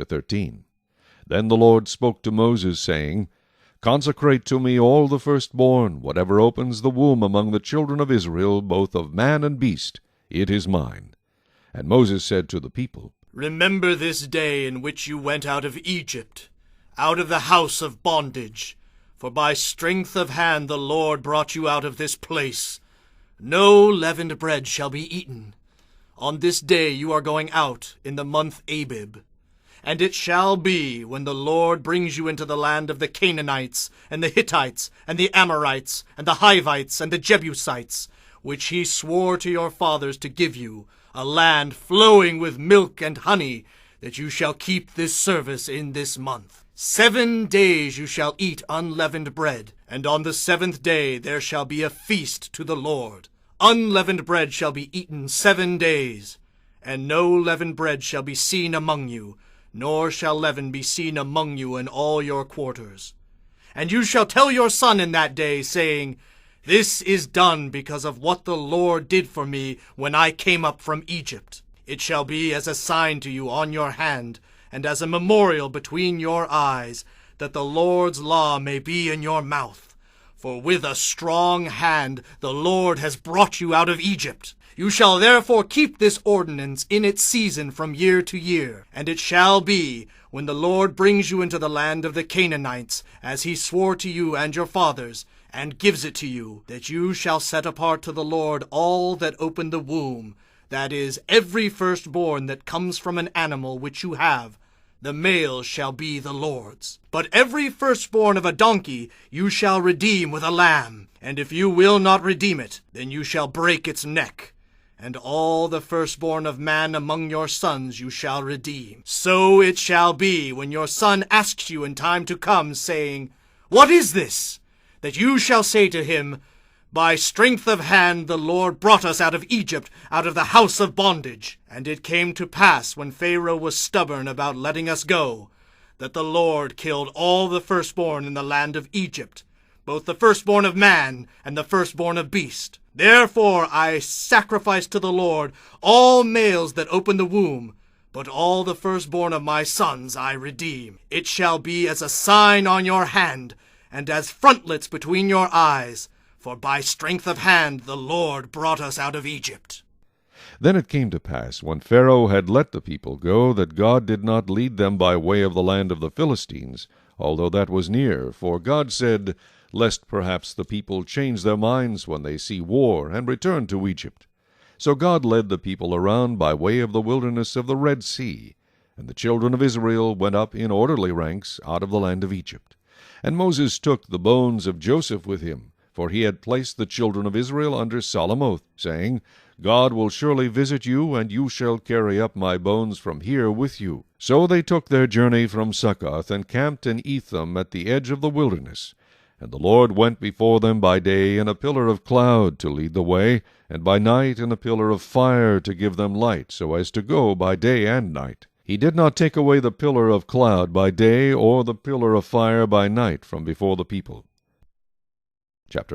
13. Then the Lord spoke to Moses, saying, Consecrate to me all the firstborn, whatever opens the womb among the children of Israel, both of man and beast, it is mine. And Moses said to the people, Remember this day in which you went out of Egypt, out of the house of bondage. For by strength of hand the Lord brought you out of this place. No leavened bread shall be eaten. On this day you are going out in the month Abib. And it shall be, when the Lord brings you into the land of the Canaanites, and the Hittites, and the Amorites, and the Hivites, and the Jebusites, which he swore to your fathers to give you, a land flowing with milk and honey, that you shall keep this service in this month. 7 days you shall eat unleavened bread, and on the 7th day there shall be a feast to the Lord. Unleavened bread shall be eaten 7 days, and no leavened bread shall be seen among you, nor shall leaven be seen among you in all your quarters. And you shall tell your son in that day, saying, This is done because of what the Lord did for me when I came up from Egypt. It shall be as a sign to you on your hand, and as a memorial between your eyes, that the Lord's law may be in your mouth. For with a strong hand the Lord has brought you out of Egypt. You shall therefore keep this ordinance in its season from year to year. And it shall be, when the Lord brings you into the land of the Canaanites, as he swore to you and your fathers, and gives it to you, that you shall set apart to the Lord all that open the womb, that is, every firstborn that comes from an animal which you have, the male shall be the Lord's. But every firstborn of a donkey you shall redeem with a lamb, and if you will not redeem it, then you shall break its neck. And all the firstborn of man among your sons you shall redeem. So it shall be, when your son asks you in time to come, saying, What is this? That you shall say to him, By strength of hand the Lord brought us out of Egypt, out of the house of bondage. And it came to pass, when Pharaoh was stubborn about letting us go, that the Lord killed all the firstborn in the land of Egypt, both the firstborn of man and the firstborn of beast. Therefore I sacrifice to the Lord all males that open the womb, but all the firstborn of my sons I redeem. It shall be as a sign on your hand, and as frontlets between your eyes, for by strength of hand the Lord brought us out of Egypt. Then it came to pass, when Pharaoh had let the people go, that God did not lead them by way of the land of the Philistines, although that was near. For God said, Lest perhaps the people change their minds when they see war, and return to Egypt. So God led the people around by way of the wilderness of the Red Sea, and the children of Israel went up in orderly ranks out of the land of Egypt. And Moses took the bones of Joseph with him, for he had placed the children of Israel under solemn oath, saying, God will surely visit you, and you shall carry up my bones from here with you. So they took their journey from Succoth, and camped in Etham at the edge of the wilderness. And the Lord went before them by day in a pillar of cloud to lead the way, and by night in a pillar of fire to give them light, so as to go by day and night. He did not take away the pillar of cloud by day, or the pillar of fire by night from before the people. Chapter